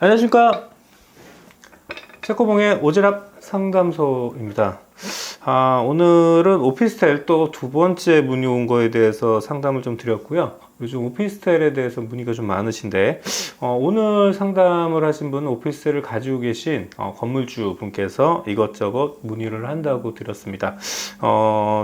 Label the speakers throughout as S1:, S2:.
S1: 안녕하십니까. 체코봉의 오지랖 상담소입니다. 오늘은 오피스텔 또 두 번째 문의 온 거에 대해서 상담을 좀 드렸고요. 요즘 오피스텔에 대해서 문의가 좀 많으신데, 오늘 상담을 하신 분은 오피스텔을 가지고 계신 건물주 분께서 이것저것 문의를 한다고 드렸습니다.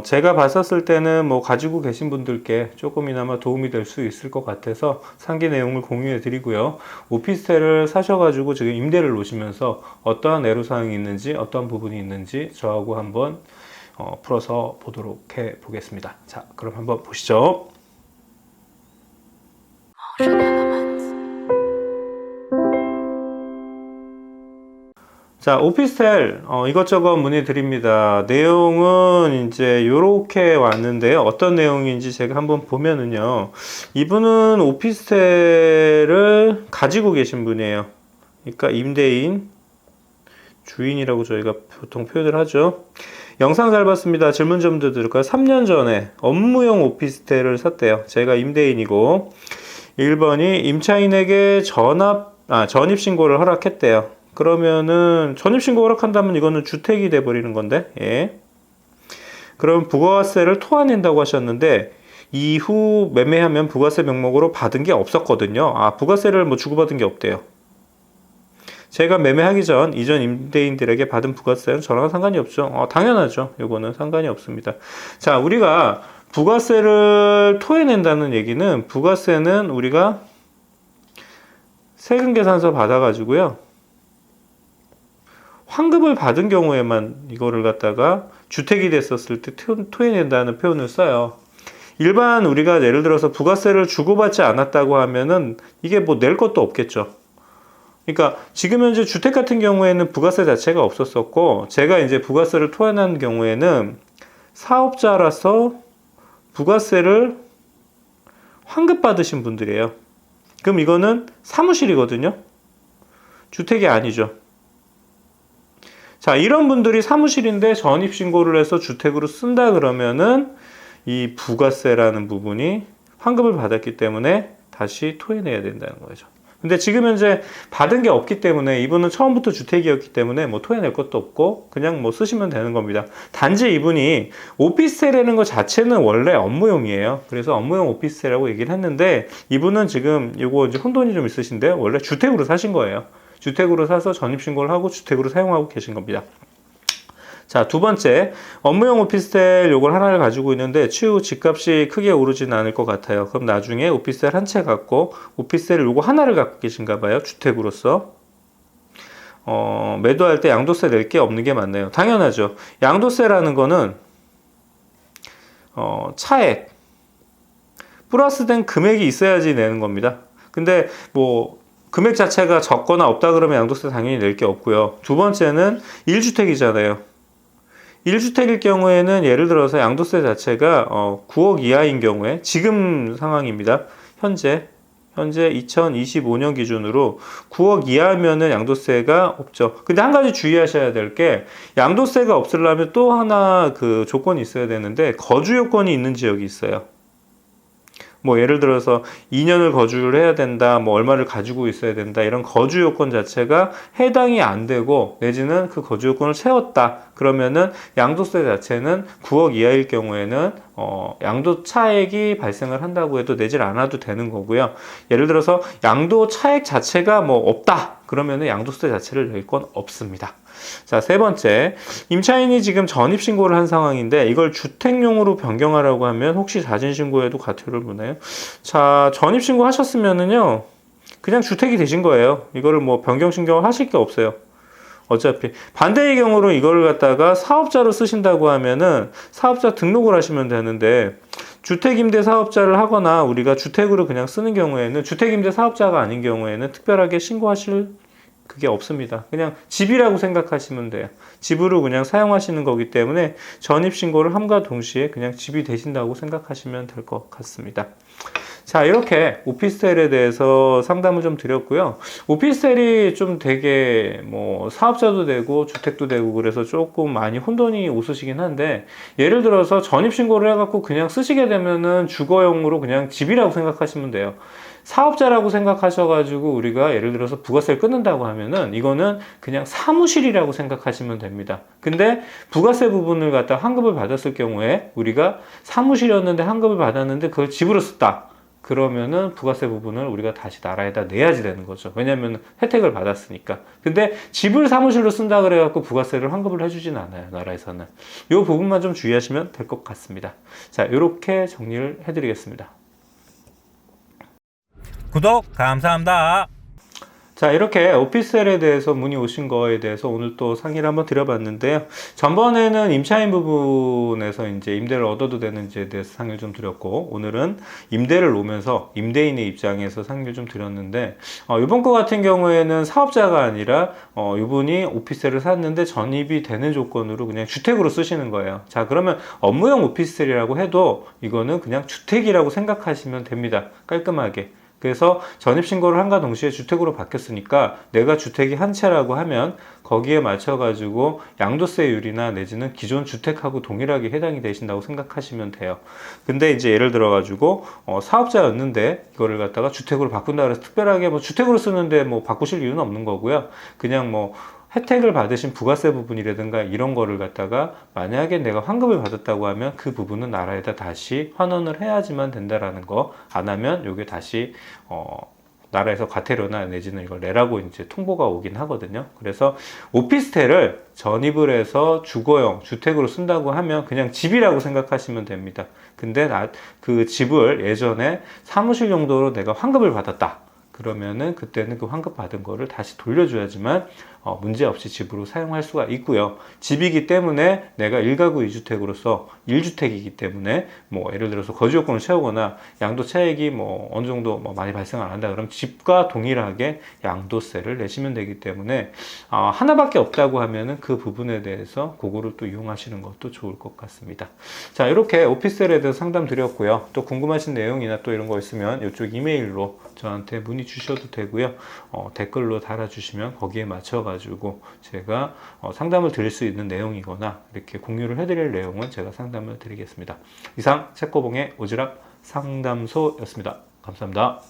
S1: 제가 봤었을 때는 뭐 가지고 계신 분들께 조금이나마 도움이 될 수 있을 것 같아서 상기 내용을 공유해 드리고요. 오피스텔을 사셔가지고 지금 임대를 놓으시면서 어떠한 애로사항이 있는지, 어떠한 부분이 있는지 저하고 한번 풀어서 보도록 해 보겠습니다. 자, 그럼 한번 보시죠. 자, 오피스텔 이것저것 문의 드립니다. 내용은 이제 이렇게 왔는데요. 어떤 내용인지 제가 한번 보면은요. 이분은 오피스텔을 가지고 계신 분이에요. 그러니까 임대인, 주인이라고 저희가 보통 표현을 하죠. 영상 잘 봤습니다. 질문 좀 드릴까요? 3년 전에 업무용 오피스텔을 샀대요. 제가 임대인이고 1번이 임차인에게 전입신고를 허락했대요. 그러면은 전입신고 허락한다면 이거는 주택이 돼버리는 건데, 예. 그럼 부가세를 토해낸다고 하셨는데 이후 매매하면 부가세 명목으로 받은 게 없었거든요. 부가세를 뭐 주고받은 게 없대요. 제가 매매하기 전 이전 임대인들에게 받은 부가세는 저랑 상관이 없죠. 당연하죠. 요거는 상관이 없습니다. 자, 우리가 부가세를 토해낸다는 얘기는, 부가세는 우리가 세금계산서 받아가지고요, 환급을 받은 경우에만 이거를 갖다가 주택이 됐었을 때 토해낸다는 표현을 써요. 일반 우리가 예를 들어서 부가세를 주고받지 않았다고 하면은 이게 뭐 낼 것도 없겠죠. 그러니까 지금 현재 주택 같은 경우에는 부가세 자체가 없었었고, 제가 이제 부가세를 토해낸 경우에는 사업자라서 부가세를 환급받으신 분들이에요. 그럼 이거는 사무실이거든요. 주택이 아니죠. 자, 이런 분들이 사무실인데 전입신고를 해서 주택으로 쓴다 그러면은 이 부가세라는 부분이 환급을 받았기 때문에 다시 토해내야 된다는 거죠. 근데 지금 현재 받은 게 없기 때문에, 이분은 처음부터 주택이었기 때문에 뭐 토해낼 것도 없고 그냥 뭐 쓰시면 되는 겁니다. 단지 이분이 오피스텔이라는 것 자체는 원래 업무용이에요. 그래서 업무용 오피스텔이라고 얘기를 했는데, 이분은 지금 이거 이제 혼돈이 좀 있으신데 원래 주택으로 사신 거예요. 주택으로 사서 전입신고를 하고 주택으로 사용하고 계신 겁니다. 자, 두 번째, 업무용 오피스텔 요걸 하나를 가지고 있는데 추후 집값이 크게 오르지는 않을 것 같아요. 그럼 나중에 오피스텔 한 채 갖고 오피스텔 요거 하나를 갖고 계신가 봐요. 주택으로서. 매도할 때 양도세 낼 게 없는 게 맞네요. 당연하죠. 양도세라는 거는 차액 플러스된 금액이 있어야지 내는 겁니다. 근데 뭐 금액 자체가 적거나 없다 그러면 양도세 당연히 낼 게 없고요. 두 번째는 1주택이잖아요. 1주택일 경우에는 예를 들어서 양도세 자체가 9억 이하인 경우에, 지금 상황입니다. 현재 2025년 기준으로 9억 이하면은 양도세가 없죠. 근데 한 가지 주의하셔야 될 게, 양도세가 없으려면 또 하나 그 조건이 있어야 되는데, 거주 요건이 있는 지역이 있어요. 뭐 예를 들어서 2년을 거주를 해야 된다, 뭐 얼마를 가지고 있어야 된다, 이런 거주 요건 자체가 해당이 안 되고, 내지는 그 거주 요건을 채웠다 그러면은 양도세 자체는 9억 이하일 경우에는 양도 차액이 발생을 한다고 해도 내질 않아도 되는 거고요. 예를 들어서 양도 차액 자체가 뭐 없다 그러면은 양도세 자체를 낼 건 없습니다. 자, 세 번째, 임차인이 지금 전입신고를 한 상황인데 이걸 주택용으로 변경하라고 하면 혹시 자진신고에도 과태료를 무나요? 자, 전입신고 하셨으면은요, 그냥 주택이 되신 거예요. 이거를 뭐 변경신고를 하실 게 없어요. 어차피 반대의 경우로 이거를 갖다가 사업자로 쓰신다고 하면은 사업자 등록을 하시면 되는데, 주택임대 사업자를 하거나 우리가 주택으로 그냥 쓰는 경우에는, 주택임대 사업자가 아닌 경우에는 특별하게 신고하실 그게 없습니다. 그냥 집이라고 생각하시면 돼요. 집으로 그냥 사용하시는 거기 때문에 전입신고를 함과 동시에 그냥 집이 되신다고 생각하시면 될 것 같습니다. 자, 이렇게 오피스텔에 대해서 상담을 좀 드렸고요. 오피스텔이 좀 되게 뭐 사업자도 되고 주택도 되고 그래서 조금 많이 혼돈이 오시긴 한데, 예를 들어서 전입신고를 해갖고 그냥 쓰시게 되면은 주거용으로 그냥 집이라고 생각하시면 돼요. 사업자라고 생각하셔가지고 우리가 예를 들어서 부가세를 끊는다고 하면은 이거는 그냥 사무실이라고 생각하시면 됩니다. 근데 부가세 부분을 갖다 환급을 받았을 경우에 우리가 사무실이었는데 환급을 받았는데 그걸 집으로 썼다. 그러면은 부가세 부분을 우리가 다시 나라에다 내야지 되는 거죠. 왜냐하면 혜택을 받았으니까. 근데 집을 사무실로 쓴다 그래갖고 부가세를 환급을 해주진 않아요. 나라에서는. 이 부분만 좀 주의하시면 될 것 같습니다. 자, 이렇게 정리를 해드리겠습니다.
S2: 구독 감사합니다.
S1: 자, 이렇게 오피스텔에 대해서 문의 오신 거에 대해서 오늘 또 상의를 한번 드려봤는데요. 전번에는 임차인 부분에서 이제 임대를 얻어도 되는지에 대해서 상의를 좀 드렸고, 오늘은 임대를 오면서 임대인의 입장에서 상의를 좀 드렸는데, 이번 거 같은 경우에는 사업자가 아니라, 이분이 오피스텔을 샀는데 전입이 되는 조건으로 그냥 주택으로 쓰시는 거예요. 자, 그러면 업무용 오피스텔이라고 해도 이거는 그냥 주택이라고 생각하시면 됩니다. 깔끔하게. 그래서 전입신고를 한가 동시에 주택으로 바뀌었으니까 내가 주택이 한 채라고 하면 거기에 맞춰가지고 양도세율이나 내지는 기존 주택하고 동일하게 해당이 되신다고 생각하시면 돼요. 근데 이제 예를 들어가지고 사업자였는데 이거를 갖다가 주택으로 바꾼다 그래서 특별하게 뭐 주택으로 쓰는데 뭐 바꾸실 이유는 없는 거고요. 그냥 뭐 혜택을 받으신 부가세 부분이라든가 이런 거를 갖다가 만약에 내가 환급을 받았다고 하면 그 부분은 나라에다 다시 환원을 해야지만 된다라는 거, 안 하면 요게 다시 나라에서 과태료나 내지는 이걸 내라고 이제 통보가 오긴 하거든요. 그래서 오피스텔을 전입을 해서 주거용 주택으로 쓴다고 하면 그냥 집이라고 생각하시면 됩니다. 근데 그 집을 예전에 사무실 용도로 내가 환급을 받았다. 그러면은 그때는 그 환급 받은 거를 다시 돌려줘야지만 문제없이 집으로 사용할 수가 있고요. 집이기 때문에 내가 1가구 2주택으로서 1주택이기 때문에 뭐 예를 들어서 거주 요건을 채우거나 양도 차익이 뭐 어느 정도 뭐 많이 발생 안 한다 그러면 집과 동일하게 양도세를 내시면 되기 때문에 하나밖에 없다고 하면은 그 부분에 대해서 그거를 또 이용하시는 것도 좋을 것 같습니다. 자, 이렇게 오피스텔에 대해서 상담 드렸고요. 또 궁금하신 내용이나 또 이런 거 있으면 이쪽 이메일로 저한테 문의 주셔도 되고요. 댓글로 달아주시면 거기에 맞춰가지고 제가 상담을 드릴 수 있는 내용이거나 이렇게 공유를 해드릴 내용은 제가 상담을 드리겠습니다. 이상 책고봉의 오지랖 상담소였습니다. 감사합니다.